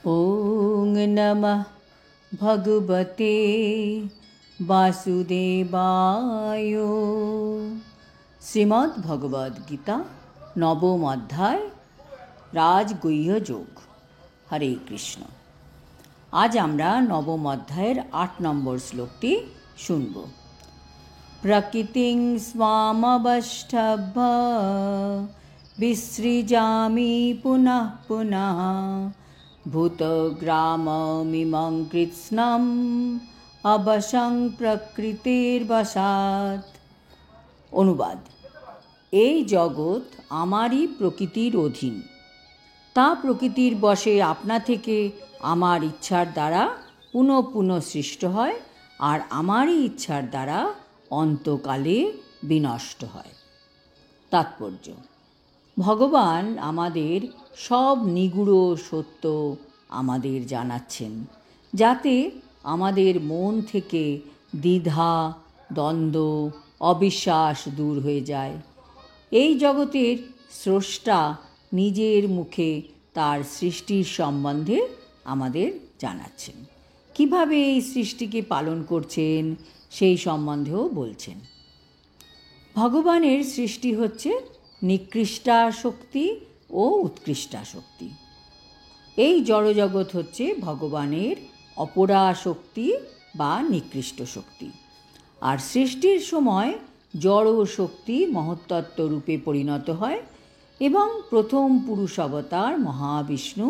ওং নমঃ ভগবতে বাসুদেবায়। শ্রীমদ্ ভগবদ গীতা নবম অধ্যায় রাজগুহ্য যোগ। হরে কৃষ্ণ। আজ আমরা নবম অধ্যায়ের ৮ নম্বর শ্লোকটি শুনব। প্রকৃতিং স্বামবষ্টভ্য বিসৃজামি পুনঃ পুনঃ ভূতগ্রামমিমং কৃৎস্নম অবশং প্রকৃতির বশাৎ। অনুবাদ: এই জগৎ আমারই প্রকৃতির অধীন, তা প্রকৃতির বশে আপনা থেকে আমার ইচ্ছার দ্বারা পুনঃ পুনঃ সৃষ্ট হয়, আর আমারই ইচ্ছার দ্বারা অন্তকালে বিনষ্ট হয়। তাৎপর্য: ভগবান আমাদের সব নিগূঢ় সত্য আমাদের জানাচ্ছেন, যাতে আমাদের মন থেকে দ্বিধা, দ্বন্দ্ব, অবিশ্বাস দূর হয়ে যায়। এই জগতের স্রষ্টা নিজের মুখে তার সৃষ্টির সম্বন্ধে আমাদের জানাচ্ছেন, কিভাবে এই সৃষ্টিকে পালন করছেন সেই সম্বন্ধেও বলছেন। ভগবানের সৃষ্টি হচ্ছে নিকৃষ্টা শক্তি ও উৎকৃষ্টা শক্তি। এই জড়জগৎ হচ্ছে ভগবানের অপরা শক্তি বা নিকৃষ্ট শক্তি। আর সৃষ্টির সময় জড় শক্তি মহত্তত্ত্ব রূপে পরিণত হয় এবং প্রথম পুরুষ অবতার মহাবিষ্ণু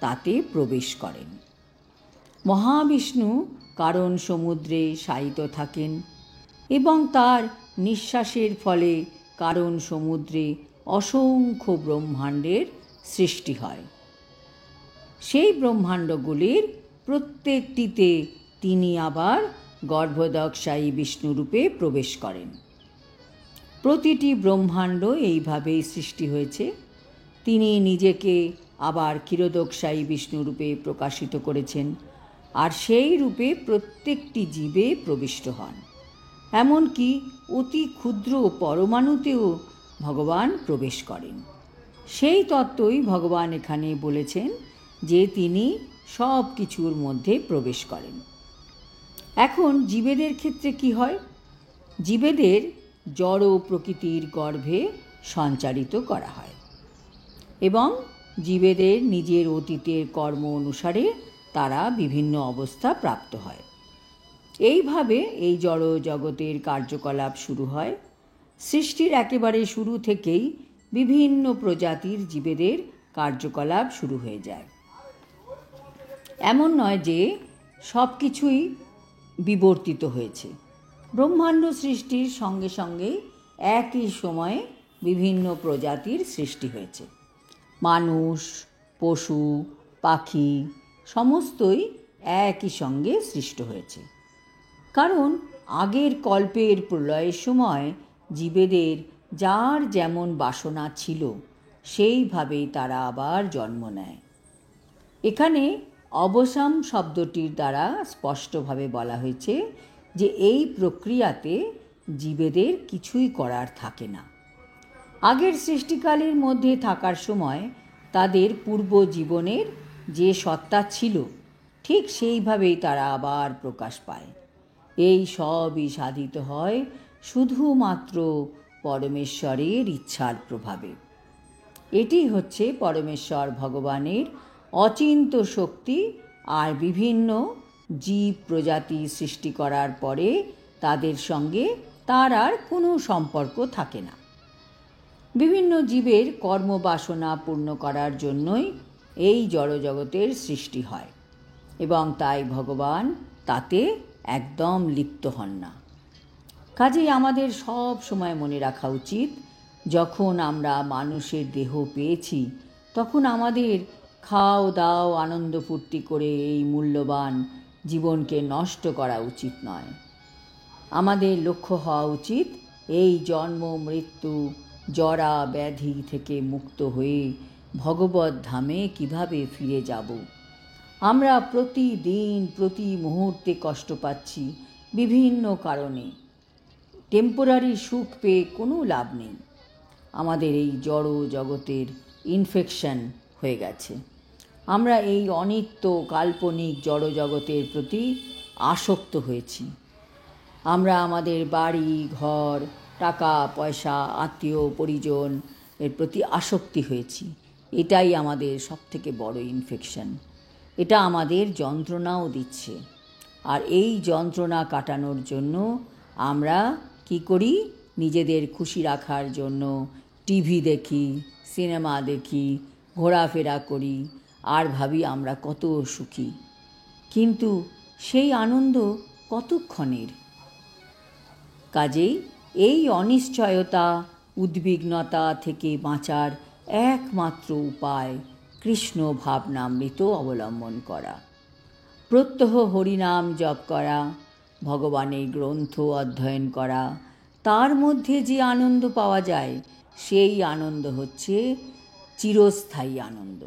তাতে প্রবেশ করেন। মহাবিষ্ণু কারণ সমুদ্রে শায়িত থাকেন এবং তার নিঃশ্বাসের ফলে কারণ সমুদ্রে অসংখ্য ব্রহ্মাণ্ডের সৃষ্টি হয়। সেই ব্রহ্মাণ্ডগুলির প্রত্যেকটিতে তিনি আবার গর্ভদক্ষায়ী বিষ্ণুরূপে প্রবেশ করেন। প্রতিটি ব্রহ্মাণ্ড এইভাবেই সৃষ্টি হয়েছে। তিনি নিজেকে আবার ক্ষীরোদক্ষায়ী বিষ্ণুরূপে প্রকাশিত করেছেন, আর সেই রূপে প্রত্যেকটি জীবে প্রবিষ্ট হন। এমনকি অতি ক্ষুদ্র পরমাণুতেও ভগবান প্রবেশ করেন। সেই তত্ত্বই ভগবান এখানে বলেছেন যে তিনি সব কিছুর মধ্যে প্রবেশ করেন। এখন জীবেদের ক্ষেত্রে কি হয়? জীবেদের জড় প্রকৃতির গর্ভে সঞ্চারিত করা হয় এবং জীবেদের নিজের অতীতের কর্ম অনুসারে তারা বিভিন্ন অবস্থা প্রাপ্ত হয়। এইভাবে এই জড় জগতের কার্যকলাপ শুরু হয়। সৃষ্টির একেবারে শুরু থেকেই বিভিন্ন প্রজাতির জীবেদের কার্যকলাপ শুরু হয়ে যায়। এমন নয় যে সব কিছুই বিবর্তিত হয়েছে। ব্রহ্মাণ্ড সৃষ্টির সঙ্গে সঙ্গে একই সময়ে বিভিন্ন প্রজাতির সৃষ্টি হয়েছে। মানুষ, পশু, পাখি সমস্তই একই সঙ্গে সৃষ্ট হয়েছে। কারণ আগের কল্পের প্রলয়ের সময় জীবেদের যার যেমন বাসনা ছিল সেইভাবেই তারা আবার জন্ম নেয়। এখানে অবসাম শব্দটির দ্বারা স্পষ্টভাবে বলা হয়েছে যে এই প্রক্রিয়াতে জীবেদের কিছুই করার থাকে না। আগের সৃষ্টিকালের মধ্যে থাকার সময় তাদের পূর্ব জীবনের যে সত্তা ছিল ঠিক সেইভাবেই তারা আবার প্রকাশ পায়। এই সবই সাধিত হয় শুধুমাত্র পরমেশ্বরের ইচ্ছার প্রভাবে। এটি হচ্ছে পরমেশ্বর ভগবানের অচিন্ত শক্তি। আর বিভিন্ন জীব প্রজাতি সৃষ্টি করার পরে তাদের সঙ্গে তার আর কোনো সম্পর্ক থাকে না। বিভিন্ন জীবের কর্মবাসনা পূর্ণ করার জন্যই এই জড়জগতের সৃষ্টি হয় এবং তাই ভগবান তাতে একদম লিপ্ত হন না। কাজেই আমাদের সব সময় মনে রাখা উচিত, যখন আমরা মানুষের দেহ পেয়েছি তখন আমাদের খাও দাও আনন্দ ফুর্তি করে এই মূল্যবান জীবনকে নষ্ট করা উচিত নয়। আমাদের লক্ষ্য হওয়া উচিত এই জন্ম মৃত্যু জরা ব্যাধি থেকে মুক্ত হয়ে ভগবত ধামে কিভাবে ফিরে যাব। আমরা প্রতিদিন প্রতি মুহূর্তে কষ্ট পাচ্ছি বিভিন্ন কারণে। টেম্পোরারি সুখ পেয়ে কোনো লাভ নেই। আমাদের এই জড় জগতের ইনফেকশন হয়ে গেছে। আমরা এই অনিত্য কাল্পনিক জড়জগতের প্রতি আসক্ত হয়েছি। আমরা আমাদের বাড়ি ঘর, টাকা পয়সা, আত্মীয় পরিজন এর প্রতি আসক্তি হয়েছি। এটাই আমাদের সবথেকে বড় ইনফেকশন। এটা আমাদের যন্ত্রণাও দিচ্ছে। আর এই যন্ত্রণা কাটানোর জন্য আমরা কি করি? নিজেদের খুশি রাখার জন্য টিভি দেখি, সিনেমা দেখি, ঘোরাফেরা করি, আর ভাবি আমরা কত সুখী। কিন্তু সেই আনন্দ কতক্ষণের? কাজেই এই অনিশ্চয়তা, উদ্বিগ্নতা থেকে বাঁচার একমাত্র উপায় কৃষ্ণ ভাবনামৃত অবলম্বন করা, প্রত্যহ হরিনাম জপ করা, ভগবানের গ্রন্থ অধ্যয়ন করা। তার মধ্যে যে আনন্দ পাওয়া যায়, সেই আনন্দ হচ্ছে চিরস্থায়ী আনন্দ।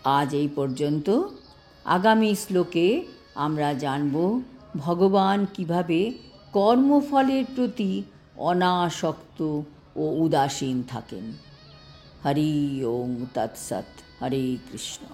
আজ এই পর্যন্ত। আগামী শ্লোকে আমরা জানব ভগবান কিভাবে কর্মফলের প্রতি অনাসক্ত ও উদাসীন থাকেন। হরি ওম তৎসৎ। হরে কৃষ্ণ।